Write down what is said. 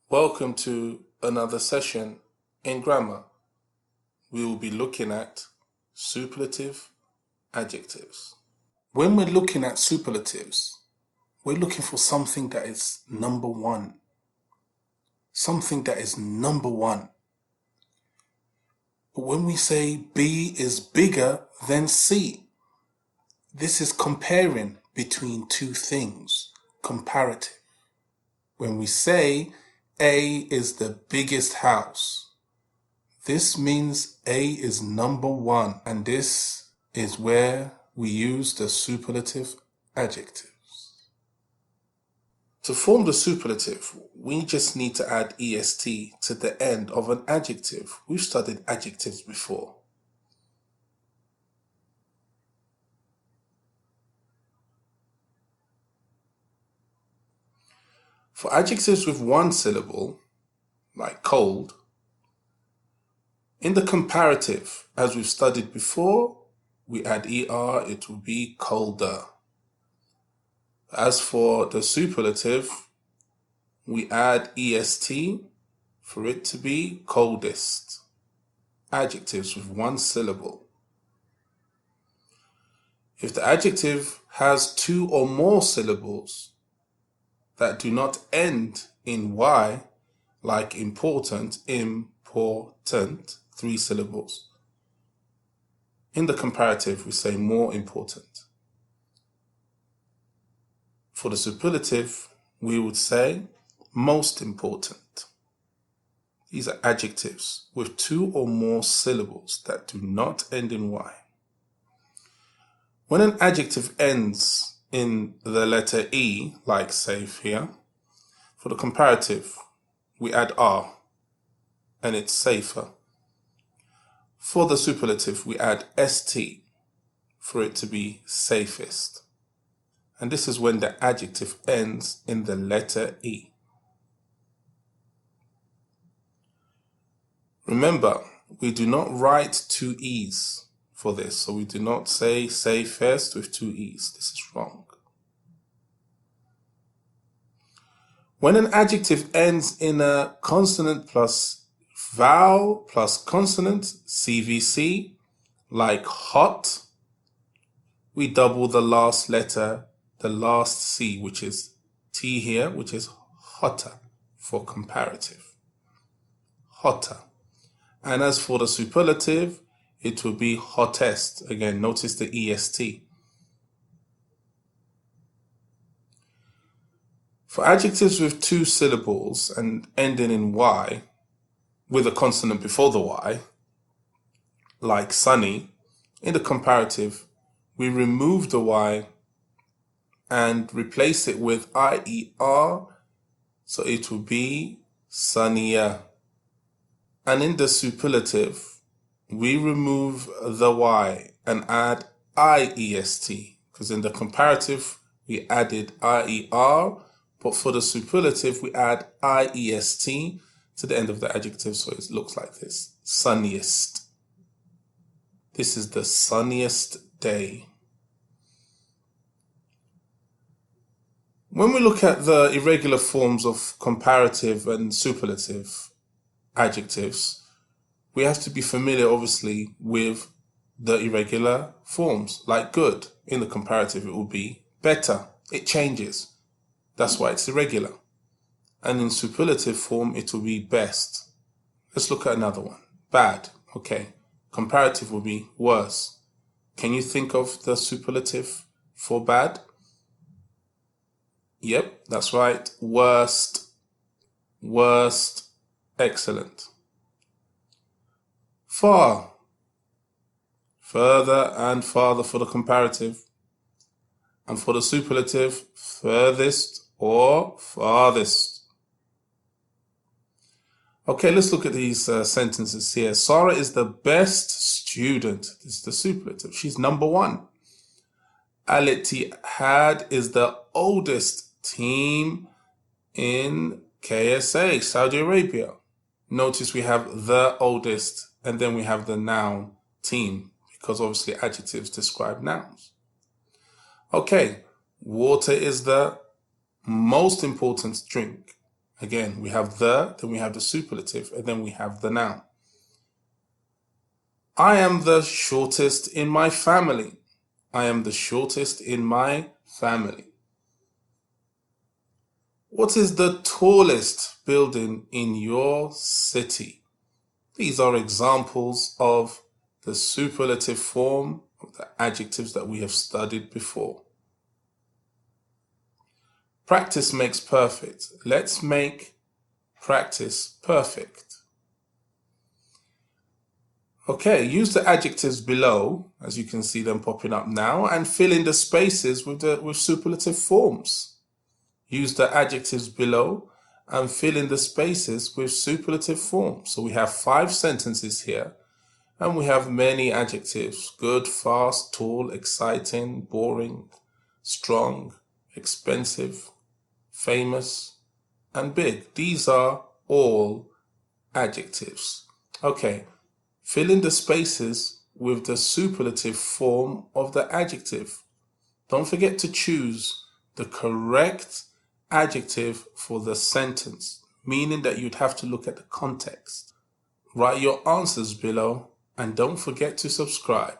Welcome to another session in grammar. We will be looking at superlative adjectives. When we're looking at superlatives, we're looking for something that is number one. Something that is number one. But when we say B is bigger than C, this is comparing between two things, comparative. When we say A is the biggest house, this means A is number one, and this is where we use the superlative adjectives. To form the superlative, we just need to add est to the end of an adjective. We've studied adjectives before. For adjectives with one syllable, like cold, in the comparative, as we've studied before, we add er, it will be colder. As for the superlative, we add est for it to be coldest. Adjectives with one syllable. If the adjective has two or more syllables that do not end in y, like important, important, 3 syllables. In the comparative, we say more important. For the superlative, we would say most important. These are adjectives with 2 or more syllables that do not end in y. When an adjective ends in the letter E, like safe here, for the comparative, we add R, and it's safer. For the superlative, we add st for it to be safest. And this is when the adjective ends in the letter E. Remember, we do not write 2 E's for this, so we do not say safest with 2 E's. This is wrong. When an adjective ends in a consonant plus vowel plus consonant, CVC, like hot, we double the last letter, the last C, which is T here, which is hotter for comparative. Hotter. And as for the superlative, it will be hottest. Again, notice the est. For adjectives with 2 syllables and ending in y, with a consonant before the y, like sunny, in the comparative, we remove the y and replace it with IER, so it will be sunnier. And in the superlative, we remove the y and add IEST, because in the comparative, we added IER, but for the superlative, we add IEST to the end of the adjective, so it looks like this, sunniest. This is the sunniest day. When we look at the irregular forms of comparative and superlative adjectives, we have to be familiar, obviously, with the irregular forms, like good. In the comparative, it will be better. It changes. That's why it's irregular. And in superlative form, it will be best. Let's look at another one. Bad. Okay. Comparative will be worse. Can you think of the superlative for bad? Yep, that's right. Worst. Worst. Excellent. Far. Further and farther for the comparative. And for the superlative, furthest or farthest. Okay, let's look at these sentences here. Sarah is the best student. This is the superlative. She's number 1. Al-Ittihad is the oldest team in KSA, Saudi Arabia. Notice we have the oldest and then we have the noun team, because obviously adjectives describe nouns. Okay, water is the most important drink. Again, we have the, then we have the superlative, and then we have the noun. I am the shortest in my family. I am the shortest in my family. What is the tallest building in your city? These are examples of the superlative form of the adjectives that we have studied before. Practice makes perfect. Let's make practice perfect. Okay, use the adjectives below, as you can see them popping up now, and fill in the spaces with superlative forms. Use the adjectives below and fill in the spaces with superlative forms. So we have 5 sentences here, and we have many adjectives: good, fast, tall, exciting, boring, strong, expensive, famous, and big. These are all adjectives. Okay, fill in the spaces with the superlative form of the adjective. Don't forget to choose the correct adjective for the sentence, meaning that you'd have to look at the context. Write your answers below and don't forget to subscribe.